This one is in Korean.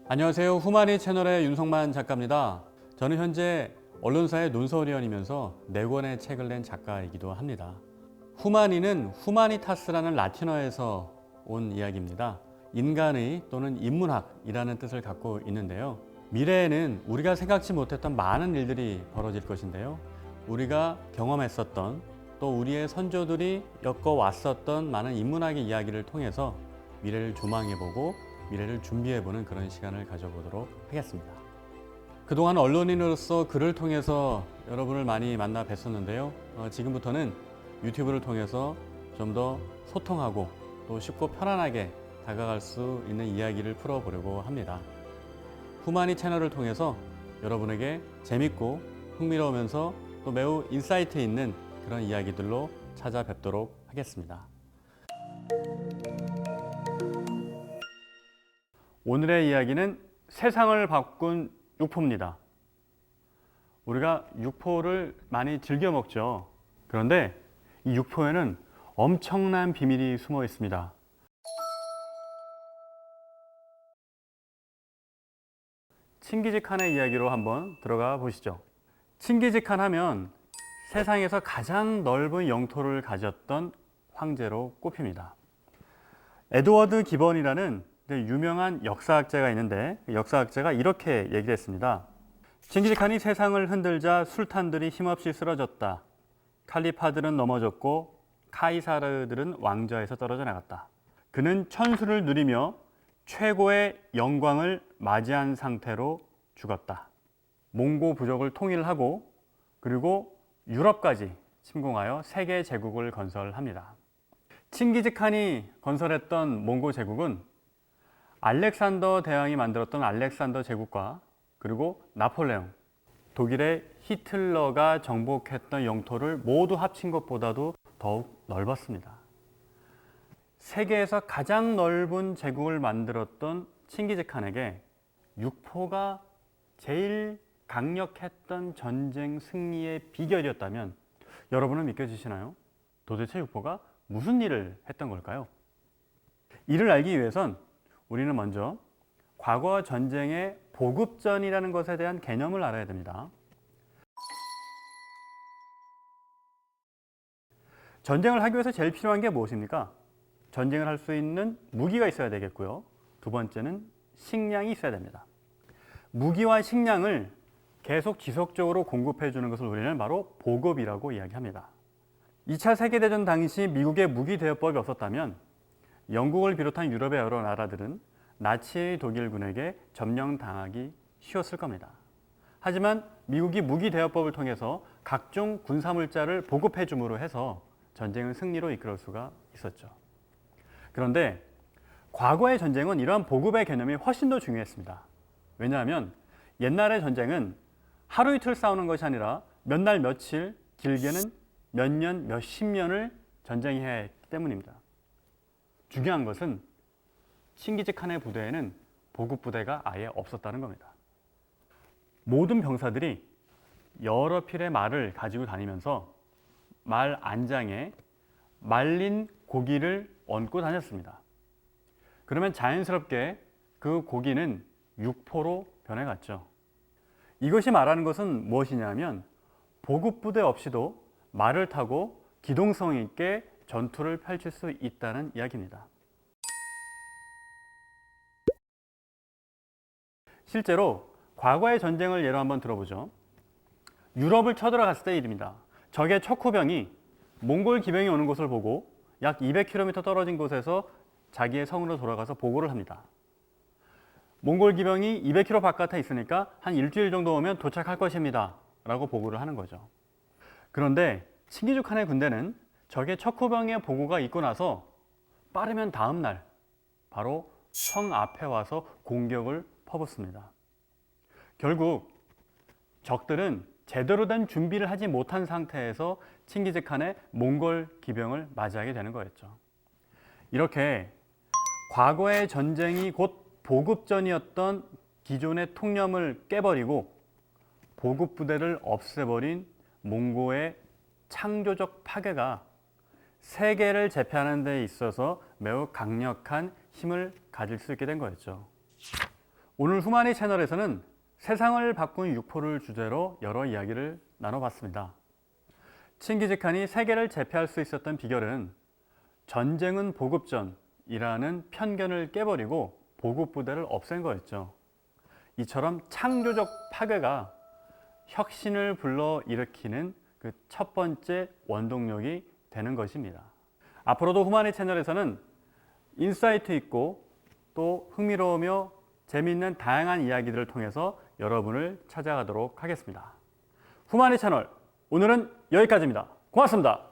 안녕하세요. 후마니 채널의 윤성만 작가입니다. 저는 현재 언론사의 논설위원이면서 4권의 책을 낸 작가이기도 합니다. 후마니는 후마니타스라는 라틴어에서 온 이야기입니다. 인간의 또는 인문학이라는 뜻을 갖고 있는데요. 미래에는 우리가 생각지 못했던 많은 일들이 벌어질 것인데요. 우리가 경험했었던 또 우리의 선조들이 겪어왔었던 많은 인문학의 이야기를 통해서 미래를 조망해보고 미래를 준비해보는 그런 시간을 가져보도록 하겠습니다. 그동안 언론인으로서 글을 통해서 여러분을 많이 만나 뵀었는데요. 지금부터는 유튜브를 통해서 좀 더 소통하고 또 쉽고 편안하게 다가갈 수 있는 이야기를 풀어보려고 합니다. 후마니 채널을 통해서 여러분에게 재밌고 흥미로우면서 또 매우 인사이트 있는 그런 이야기들로 찾아뵙도록 하겠습니다. 오늘의 이야기는 세상을 바꾼 육포입니다. 우리가 육포를 많이 즐겨 먹죠. 그런데 이 육포에는 엄청난 비밀이 숨어 있습니다. 칭기즈칸의 이야기로 한번 들어가 보시죠. 칭기즈칸 하면 세상에서 가장 넓은 영토를 가졌던 황제로 꼽힙니다. 에드워드 기번이라는 유명한 역사학자가 있는데 역사학자가 이렇게 얘기를 했습니다. 칭기즈칸이 세상을 흔들자 술탄들이 힘없이 쓰러졌다. 칼리파들은 넘어졌고 카이사르들은 왕좌에서 떨어져 나갔다. 그는 천수를 누리며 최고의 영광을 맞이한 상태로 죽었다. 몽고 부족을 통일하고 그리고 유럽까지 침공하여 세계 제국을 건설합니다. 칭기즈칸이 건설했던 몽고 제국은 알렉산더 대왕이 만들었던 알렉산더 제국과 그리고 나폴레옹, 독일의 히틀러가 정복했던 영토를 모두 합친 것보다도 더욱 넓었습니다. 세계에서 가장 넓은 제국을 만들었던 칭기즈칸에게 육포가 제일 강력했던 전쟁 승리의 비결이었다면 여러분은 믿겨지시나요? 도대체 육포가 무슨 일을 했던 걸까요? 이를 알기 위해선 우리는 먼저 과거 전쟁의 보급전이라는 것에 대한 개념을 알아야 됩니다. 전쟁을 하기 위해서 제일 필요한 게 무엇입니까? 전쟁을 할 수 있는 무기가 있어야 되겠고요. 두 번째는 식량이 있어야 됩니다. 무기와 식량을 계속 지속적으로 공급해 주는 것을 우리는 바로 보급이라고 이야기합니다. 2차 세계대전 당시 미국의 무기 대여법이 없었다면 영국을 비롯한 유럽의 여러 나라들은 나치 독일군에게 점령당하기 쉬웠을 겁니다. 하지만 미국이 무기 대여법을 통해서 각종 군사물자를 보급해 줌으로 해서 전쟁을 승리로 이끌 수가 있었죠. 그런데 과거의 전쟁은 이러한 보급의 개념이 훨씬 더 중요했습니다. 왜냐하면 옛날의 전쟁은 하루 이틀 싸우는 것이 아니라 몇 날 며칠, 길게는 몇 년, 몇십 년을 전쟁해야 했기 때문입니다. 중요한 것은 칭기즈칸의 부대에는 보급 부대가 아예 없었다는 겁니다. 모든 병사들이 여러 필의 말을 가지고 다니면서 말 안장에 말린 고기를 얹고 다녔습니다. 그러면 자연스럽게 그 고기는 육포로 변해갔죠. 이것이 말하는 것은 무엇이냐면 보급 부대 없이도 말을 타고 기동성 있게 전투를 펼칠 수 있다는 이야기입니다. 실제로 과거의 전쟁을 예로 한번 들어보죠. 유럽을 쳐들어갔을 때 일입니다. 적의 척후병이 몽골 기병이 오는 것을 보고 약 200km 떨어진 곳에서 자기의 성으로 돌아가서 보고를 합니다. 몽골 기병이 200km 바깥에 있으니까 한 일주일 정도 오면 도착할 것입니다 라고 보고를 하는 거죠. 그런데 칭기즈칸의 군대는 적의 척후병의 보고가 있고 나서 빠르면 다음 날 바로 성 앞에 와서 공격을 퍼붓습니다. 결국 적들은 제대로 된 준비를 하지 못한 상태에서 칭기즈칸의 몽골 기병을 맞이하게 되는 거였죠. 이렇게 과거의 전쟁이 곧 보급전이었던 기존의 통념을 깨버리고 보급 부대를 없애버린 몽고의 창조적 파괴가 세계를 제패하는 데 있어서 매우 강력한 힘을 가질 수 있게 된 거였죠. 오늘 후마니 채널에서는 세상을 바꾼 육포를 주제로 여러 이야기를 나눠봤습니다. 칭기즈칸이 세계를 제패할 수 있었던 비결은 전쟁은 보급전이라는 편견을 깨버리고 보급부대를 없앤 거였죠. 이처럼 창조적 파괴가 혁신을 불러일으키는 그 첫 번째 원동력이 되는 것입니다. 앞으로도 후마니 채널에서는 인사이트 있고 또 흥미로우며 재미있는 다양한 이야기들을 통해서 여러분을 찾아가도록 하겠습니다. 후마니 채널 오늘은 여기까지입니다. 고맙습니다.